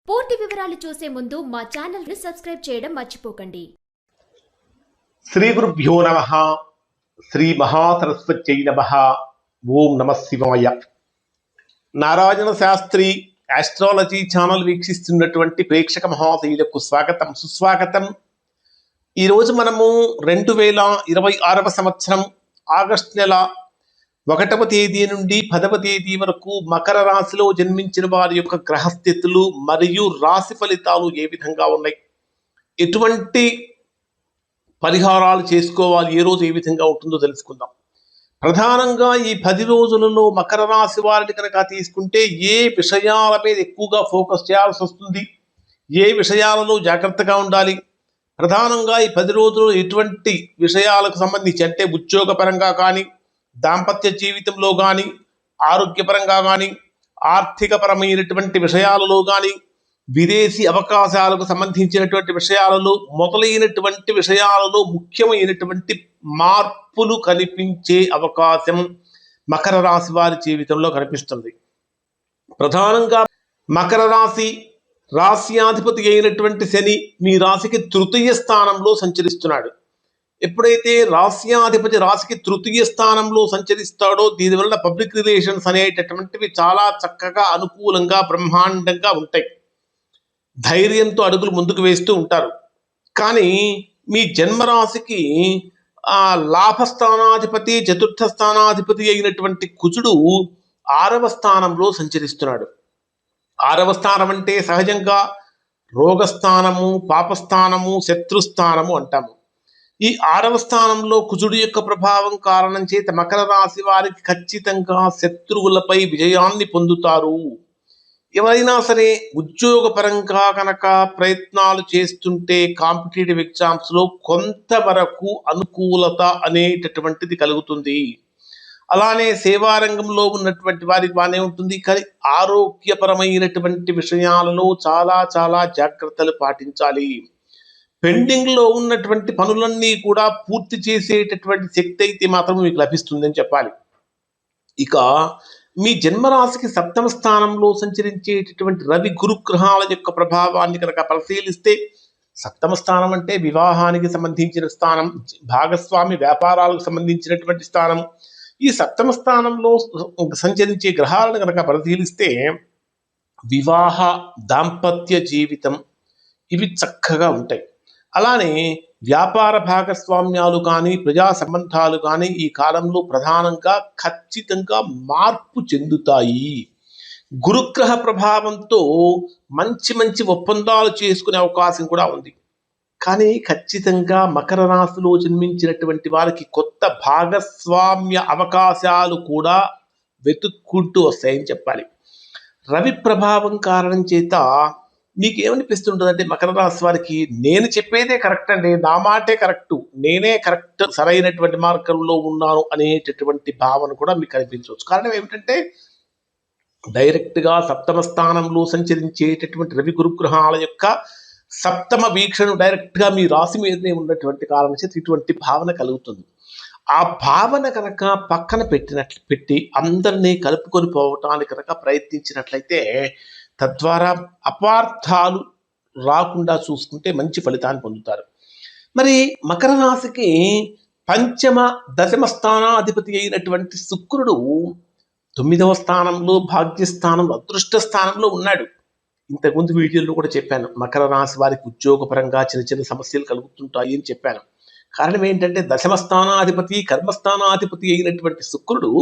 పూర్తి వివరాలు చూసే ముందు మా ఛానల్ ని సబ్స్క్రైబ్ చేయడం మర్చిపోకండి. శ్రీ గురుభ్యో నమః. శ్రీ మహాసరస్వత్యై నమః. ఓం నమః శివాయ. నారాయణ శాస్త్రి ఆస్ట్రాలజీ ఛానల్ వీక్షిస్తున్నటువంటి ప్రేక్షక మహాశయులకు స్వాగతం, సుస్వాగతం. ఈరోజు మనము 2026వ సంవత్సరం ఆగస్టు నెల 1వ తేదీ నుండి 10వ తేదీ వరకు మకర రాశిలో జన్మించిన వారి యొక్క గ్రహస్థితులు మరియు రాశి ఫలితాలు ఏ విధంగా ఉన్నాయి, ఎటువంటి పరిహారాలు చేసుకోవాలి, ఏ రోజు ఏ విధంగా ఉంటుందో తెలుసుకుందాం. ప్రధానంగా ఈ 10 రోజులలో మకర రాశి వారిని కనుక తీసుకుంటే ఏ విషయాల మీద ఎక్కువగా ఫోకస్ చేయాల్సి వస్తుంది, ఏ విషయాలలో జాగ్రత్తగా ఉండాలి, ప్రధానంగా ఈ 10 రోజులు ఎటువంటి విషయాలకు సంబంధించి అంటే ఉద్యోగపరంగా కానీ, దాంపత్య జీవితంలో కానీ, ఆరోగ్యపరంగా కానీ, ఆర్థికపరమైనటువంటి విషయాలలో కానీ, విదేశీ అవకాశాలకు సంబంధించినటువంటి విషయాలలో మొదలైనటువంటి విషయాలలో ముఖ్యమైనటువంటి మార్పులు కనిపించే అవకాశం మకర రాశి వారి జీవితంలో కనిపిస్తుంది. ప్రధానంగా మకర రాశి రాశ్యాధిపతి అయినటువంటి శని మీ రాశికి తృతీయ స్థానంలో సంచరిస్తున్నాడు. ఎప్పుడైతే రాశ్యాధిపతి రాశికి తృతీయ స్థానంలో సంచరిస్తాడో దీనివల్ల పబ్లిక్ రిలేషన్స్ అనేటటువంటివి చాలా చక్కగా అనుకూలంగా బ్రహ్మాండంగా ఉంటాయి. ధైర్యంతో అడుగులు ముందుకు వేస్తూ ఉంటారు. కానీ మీ జన్మరాశికి లాభస్థానాధిపతి చతుర్థ స్థానాధిపతి అయినటువంటి కుజుడు 6వ స్థానంలో సంచరిస్తున్నాడు. 6వ స్థానం అంటే సహజంగా రోగస్థానము, పాపస్థానము, శత్రుస్థానము అంటాము. ఈ 6వ స్థానంలో కుజుడు యొక్క ప్రభావం కారణం చేత మకర రాశి వారికి ఖచ్చితంగా శత్రువులపై విజయాన్ని పొందుతారు. ఎవరైనా సరే ఉద్యోగపరంగా కనుక ప్రయత్నాలు చేస్తుంటే కాంపిటేటివ్ ఎగ్జామ్స్లో కొంతవరకు అనుకూలత అనేటటువంటిది కలుగుతుంది. అలానే సేవారంగంలో ఉన్నటువంటి వారికి బాగానే ఉంటుంది. కానీ ఆరోగ్యపరమైనటువంటి విషయాలలో చాలా చాలా జాగ్రత్తలు పాటించాలి. పెండింగ్లో ఉన్నటువంటి పనులన్నీ కూడా పూర్తి చేసేటటువంటి శక్తి అయితే మాత్రం మీకు లభిస్తుందని చెప్పాలి. ఇక మీ జన్మరాశికి 7వ స్థానంలో సంచరించేటటువంటి రవి గురుగ్రహాల యొక్క ప్రభావాన్ని కనుక పరిశీలిస్తే 7వ స్థానం అంటే వివాహానికి సంబంధించిన స్థానం, భాగస్వామి వ్యాపారాలకు సంబంధించినటువంటి స్థానం. ఈ 7వ స్థానంలో సంచరించే గ్రహాలను కనుక పరిశీలిస్తే వివాహ, దాంపత్య జీవితం ఇవి చక్కగా ఉంటాయి. అలానే వ్యాపార భాగస్వామ్యాలు కానీ, ప్రజా సంబంధాలు కానీ ఈ కాలంలో ప్రధానంగా ఖచ్చితంగా మార్పు చెందుతాయి. గురుగ్రహ ప్రభావంతో మంచి మంచి ఒప్పందాలు చేసుకునే అవకాశం కూడా ఉంది. కానీ ఖచ్చితంగా మకర రాశిలో జన్మించినటువంటి వారికి కొత్త భాగస్వామ్య అవకాశాలు కూడా వెతుక్కుంటూ వస్తాయని చెప్పాలి. రవి ప్రభావం కారణం చేత మీకు ఏమనిపిస్తుంటుందంటే మకర రాశి వారికి నేను చెప్పేదే కరెక్ట్ అండి, నా మాటే కరెక్టు, నేనే కరెక్ట్, సరైనటువంటి మార్గంలో ఉన్నాను అనేటటువంటి భావన కూడా మీకు కనిపించవచ్చు. కారణం ఏమిటంటే డైరెక్ట్గా 7వ స్థానంలో సంచరించేటటువంటి రవి గురుగ్రహాల యొక్క 7వ వీక్షణ డైరెక్ట్గా మీ రాశి మీదనే ఉన్నటువంటి కారణం చేత ఇటువంటి భావన కలుగుతుంది. ఆ భావన కనుక పక్కన పెట్టి అందరినీ కలుపుకొని పోవటానికి కనుక ప్రయత్నించినట్లయితే తద్వారా అపార్థాలు రాకుండా చూసుకుంటే మంచి ఫలితాన్ని పొందుతారు. మరి మకర రాశికి 5వ, 10వ స్థానాధిపతి అయినటువంటి శుక్రుడు 9వ స్థానంలో, భాగ్యస్థానంలో, అదృష్ట స్థానంలో ఉన్నాడు. ఇంతకుముందు వీడియోలో కూడా చెప్పాను, మకర రాశి వారికి ఉద్యోగపరంగా చిన్న చిన్న సమస్యలు కలుగుతుంటాయి అని చెప్పాను. కారణం ఏంటంటే 10వ స్థానాధిపతి, కర్మస్థానాధిపతి అయినటువంటి శుక్రుడు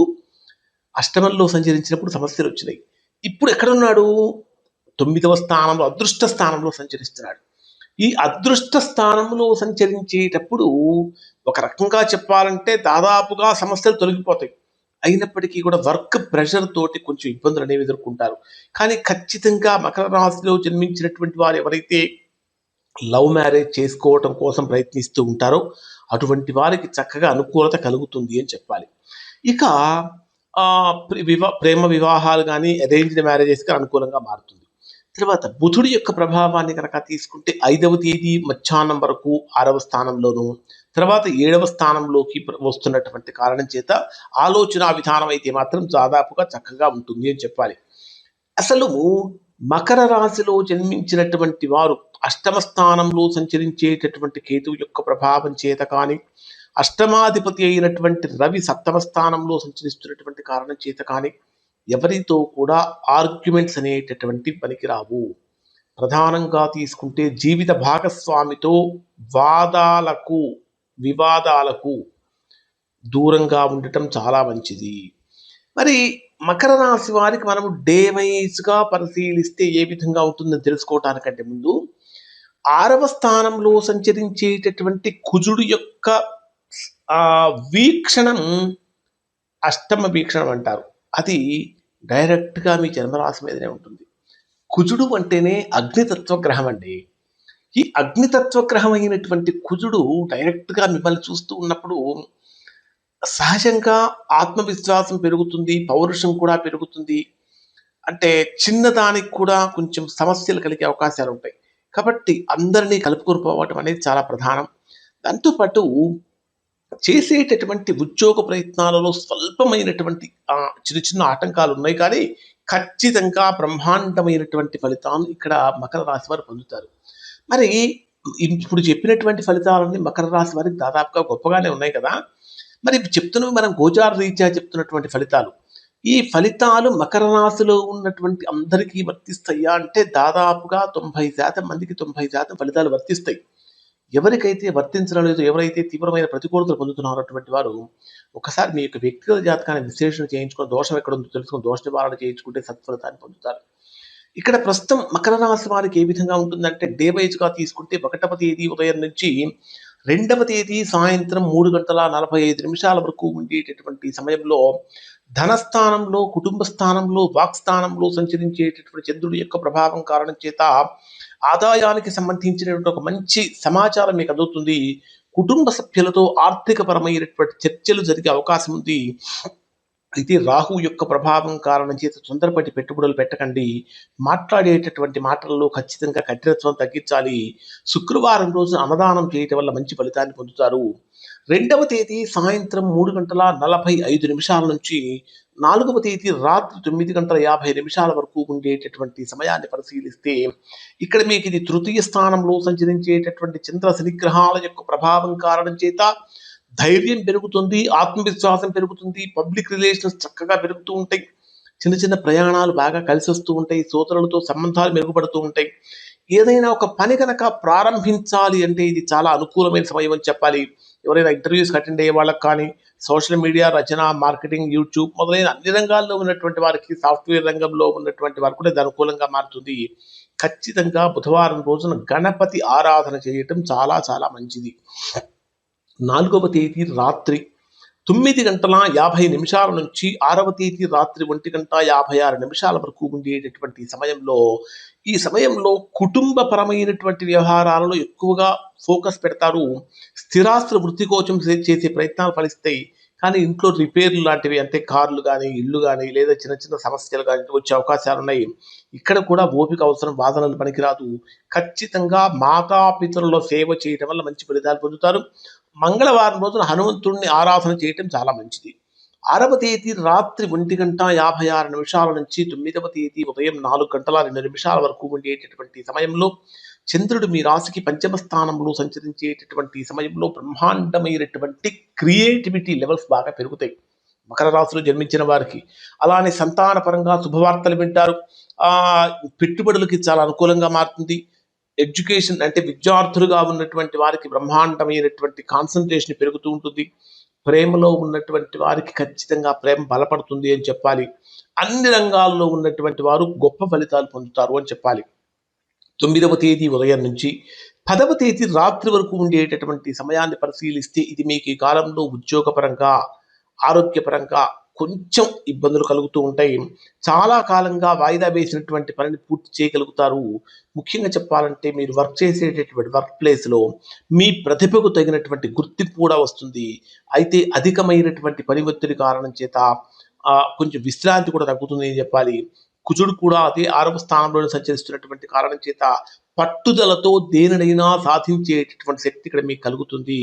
అష్టమంలో సంచరించినప్పుడు సమస్యలు వచ్చినాయి. ఇప్పుడు ఎక్కడున్నాడు? 9వ స్థానంలో, అదృష్ట స్థానంలో సంచరిస్తున్నాడు. ఈ అదృష్ట స్థానంలో సంచరించేటప్పుడు ఒక రకంగా చెప్పాలంటే దాదాపుగా సమస్యలు తొలగిపోతాయి. అయినప్పటికీ కూడా వర్క్ ప్రెషర్ తోటి కొంచెం ఇబ్బందులు అనేవి ఎదుర్కొంటారు. కానీ ఖచ్చితంగా మకర రాశిలో జన్మించినటువంటి వారు ఎవరైతే లవ్ మ్యారేజ్ చేసుకోవటం కోసం ప్రయత్నిస్తూ ఉంటారో అటువంటి వారికి చక్కగా అనుకూలత కలుగుతుంది అని చెప్పాలి. ఇక ప్రేమ వివాహాలు కానీ, అరేంజ్డ్ మ్యారేజెస్కి అనుకూలంగా మారుతుంది. తర్వాత బుధుడి యొక్క ప్రభావాన్ని కనుక తీసుకుంటే 5వ తేదీ మధ్యాహ్నం వరకు 6వ స్థానంలోను, తర్వాత 7వ స్థానంలోకి వస్తున్నటువంటి కారణం చేత ఆలోచన విధానం అయితే మాత్రం దాదాపుగా చక్కగా ఉంటుంది అని చెప్పాలి. అసలు మకర రాశిలో జన్మించినటువంటి వారు అష్టమ స్థానంలో సంచరించేటటువంటి కేతువు యొక్క ప్రభావం చేత కానీ, అష్టమాధిపతి అయినటువంటి రవి సప్తమ స్థానంలో సంచరిస్తున్నటువంటి కారణం చేత కానీ ఎవరితో కూడా ఆర్గ్యుమెంట్స్ అనేటటువంటి పనికిరావు. ప్రధానంగా తీసుకుంటే జీవిత భాగస్వామితో వాదాలకు, వివాదాలకు దూరంగా ఉండటం చాలా మంచిది. మరి మకర రాశి వారికి మనము డే వైజ్గా పరిశీలిస్తే ఏ విధంగా ఉంటుందని తెలుసుకోవటానికంటే ముందు 6వ స్థానంలో సంచరించేటటువంటి కుజుడు యొక్క వీక్షణం అష్టమ వీక్షణం అంటారు. అది డైరెక్ట్గా మీ జన్మరాశి మీదనే ఉంటుంది. కుజుడు అంటేనే అగ్నితత్వ గ్రహం అండి. ఈ అగ్నితత్వ గ్రహం అయినటువంటి కుజుడు డైరెక్ట్గా మిమ్మల్ని చూస్తూ ఉన్నప్పుడు సహజంగా ఆత్మవిశ్వాసం పెరుగుతుంది, పౌరుషం కూడా పెరుగుతుంది. అంటే చిన్నదానికి కూడా కొంచెం సమస్యలు కలిగే అవకాశాలు ఉంటాయి. కాబట్టి అందరినీ కలుపుకొని పోవటం అనేది చాలా ప్రధానం. దాంతోపాటు చేసేటటువంటి ఉద్యోగ ప్రయత్నాలలో స్వల్పమైనటువంటి చిన్న చిన్న ఆటంకాలు ఉన్నాయి, కానీ ఖచ్చితంగా బ్రహ్మాండమైనటువంటి ఫలితాలు ఇక్కడ మకర రాశి వారు పొందుతారు. మరి ఇప్పుడు చెప్పినటువంటి ఫలితాలన్నీ మకర రాశి వారికి దాదాపుగా గొప్పగానే ఉన్నాయి కదా. మరి చెప్తున్నవి మనం గోచార రీత్యా చెప్తున్నటువంటి ఫలితాలు. ఈ ఫలితాలు మకర రాశిలో ఉన్నటువంటి అందరికీ వర్తిస్తాయా అంటే దాదాపుగా 90% మందికి 90% ఫలితాలు వర్తిస్తాయి. ఎవరికైతే వర్తించడం లేదు, ఎవరైతే తీవ్రమైన ప్రతికూలతలు పొందుతున్నారో అటువంటి వారు ఒకసారి మీ యొక్క వ్యక్తిగత జాతకాన్ని విశ్లేషణ చేయించుకొని దోషం ఎక్కడ ఉందో తెలుసుకొని దోష నివారణ చేయించుకుంటే సత్ఫలితాన్ని పొందుతారు. ఇక్కడ ప్రస్తుతం మకర రాశి వారికి ఏ విధంగా ఉంటుందంటే డే వైజ్గా తీసుకుంటే 1వ తేదీ ఉదయం నుంచి 2వ తేదీ సాయంత్రం 3:45 వరకు ఉండేటటువంటి సమయంలో ధనస్థానంలో, కుటుంబ స్థానంలో, వాక్స్థానంలో సంచరించేటటువంటి చంద్రుడి యొక్క ప్రభావం కారణం చేత ఆదాయానికి సంబంధించినటువంటి ఒక మంచి సమాచారం మీకు అందుతుంది. కుటుంబ సభ్యులతో ఆర్థికపరమైనటువంటి చర్చలు జరిగే అవకాశం ఉంది. అయితే రాహు యొక్క ప్రభావం కారణం చేత తొందరపడి పెట్టుబడులు పెట్టకండి. మాట్లాడేటటువంటి మాటల్లో ఖచ్చితంగా కఠినత్వం తగ్గించాలి. శుక్రవారం రోజు అన్నదానం చేయటం వల్ల మంచి ఫలితాన్ని పొందుతారు. 2వ తేదీ సాయంత్రం 3:45 నుంచి 4వ తేదీ రాత్రి 9:50 వరకు ఉండేటటువంటి సమయాన్ని పరిశీలిస్తే ఇక్కడ మీకు ఇది తృతీయ స్థానంలో సంచరించేటటువంటి చంద్ర శనిగ్రహాల యొక్క ప్రభావం కారణం చేత ధైర్యం పెరుగుతుంది, ఆత్మవిశ్వాసం పెరుగుతుంది, పబ్లిక్ రిలేషన్స్ చక్కగా పెరుగుతూ ఉంటాయి, చిన్న చిన్న ప్రయాణాలు బాగా కలిసి వస్తూ ఉంటాయి, సోదరులతో సంబంధాలు మెరుగుపడుతూ ఉంటాయి. ఏదైనా ఒక పని కనుక ప్రారంభించాలి అంటే ఇది చాలా అనుకూలమైన సమయం అని చెప్పాలి. ఎవరైనా ఇంటర్వ్యూస్కి అటెండ్ అయ్యే వాళ్ళకి కానీ, సోషల్ మీడియా, రచన, మార్కెటింగ్, యూట్యూబ్ మొదలైన అన్ని రంగాల్లో ఉన్నటువంటి వారికి, సాఫ్ట్వేర్ రంగంలో ఉన్నటువంటి వారికి కూడా ఇది అనుకూలంగా మారుతుంది. ఖచ్చితంగా బుధవారం రోజున గణపతి ఆరాధన చేయటం చాలా చాలా మంచిది. 4వ తేదీ రాత్రి 9:50 నుంచి 6వ తేదీ రాత్రి 1:56 వరకు ఉండేటటువంటి సమయంలో ఈ సమయంలో కుటుంబపరమైనటువంటి వ్యవహారాలలో ఎక్కువగా ఫోకస్ పెడతారు. స్థిరాస్తుల వృద్ధి కోసం చేసే ప్రయత్నాలు ఫలిస్తాయి. కానీ ఇంట్లో రిపేర్లు లాంటివి అంటే కార్లు కానీ, ఇల్లు కానీ, లేదా చిన్న చిన్న సమస్యలు కానీ వచ్చే అవకాశాలు ఉన్నాయి. ఇక్కడ కూడా ఓపిక అవసరం, వాదనలు పనికిరాదు. ఖచ్చితంగా మాతాపితరుల సేవ చేయడం వల్ల మంచి ఫలితాలు పొందుతారు. మంగళవారం రోజున హనుమంతుడిని ఆరాధన చేయటం చాలా మంచిది. 6వ తేదీ రాత్రి 1:56 నుంచి 9వ తేదీ ఉదయం 4:02 వరకు ఉండేటటువంటి సమయంలో చంద్రుడు మీ రాశికి 5వ స్థానంలో సంచరించేటటువంటి సమయంలో బ్రహ్మాండమైనటువంటి క్రియేటివిటీ లెవెల్స్ బాగా పెరుగుతాయి మకర రాశిలో జన్మించిన వారికి. అలానే సంతాన పరంగా శుభవార్తలు వింటారు. పెట్టుబడులకి చాలా అనుకూలంగా మారుతుంది. ఎడ్యుకేషన్ అంటే విద్యార్థులుగా ఉన్నటువంటి వారికి బ్రహ్మాండమైనటువంటి కాన్సన్ట్రేషన్ పెరుగుతూ ఉంటుంది. ప్రేమలో ఉన్నటువంటి వారికి ఖచ్చితంగా ప్రేమ బలపడుతుంది అని చెప్పాలి. అన్ని రంగాల్లో ఉన్నటువంటి వారు గొప్ప ఫలితాలు పొందుతారు అని చెప్పాలి. 9వ తేదీ ఉదయం నుంచి 10వ తేదీ రాత్రి వరకు ఉండేటటువంటి సమయాన్ని పరిశీలిస్తే ఇది మీకు ఈ కాలంలో ఉద్యోగపరంగా, ఆరోగ్యపరంగా కొంచెం ఇబ్బందులు కలుగుతూ ఉంటాయి. చాలా కాలంగా వాయిదా వేసినటువంటి పనిని పూర్తి చేయగలుగుతారు. ముఖ్యంగా చెప్పాలంటే మీరు వర్క్ చేసేటటువంటి వర్క్ ప్లేస్లో మీ ప్రతిభకు తగినటువంటి గుర్తింపు కూడా వస్తుంది. అయితే అధికమైనటువంటి పని ఒత్తిడి కారణం చేత కొంచెం విశ్రాంతి కూడా తగ్గుతుంది అని చెప్పాలి. కుజుడు కూడా అదే 6వ స్థానంలో సంచరిస్తున్నటువంటి కారణం చేత పట్టుదలతో దేనినైనా సాధించేటటువంటి శక్తి ఇక్కడ మీకు కలుగుతుంది.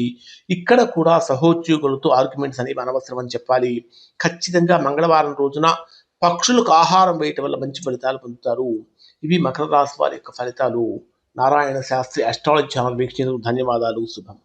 ఇక్కడ కూడా సహోద్యోగులతో ఆర్గ్యుమెంట్స్ అనేవి అనవసరం అని చెప్పాలి. ఖచ్చితంగా మంగళవారం రోజున పక్షులకు ఆహారం వేయటం వల్ల మంచి ఫలితాలు పొందుతారు. ఇవి మకర రాశి వారి యొక్క ఫలితాలు. నారాయణ శాస్త్రి అస్ట్రాలజీ ఛానల్ వీక్షించేందుకు ధన్యవాదాలు. శుభం.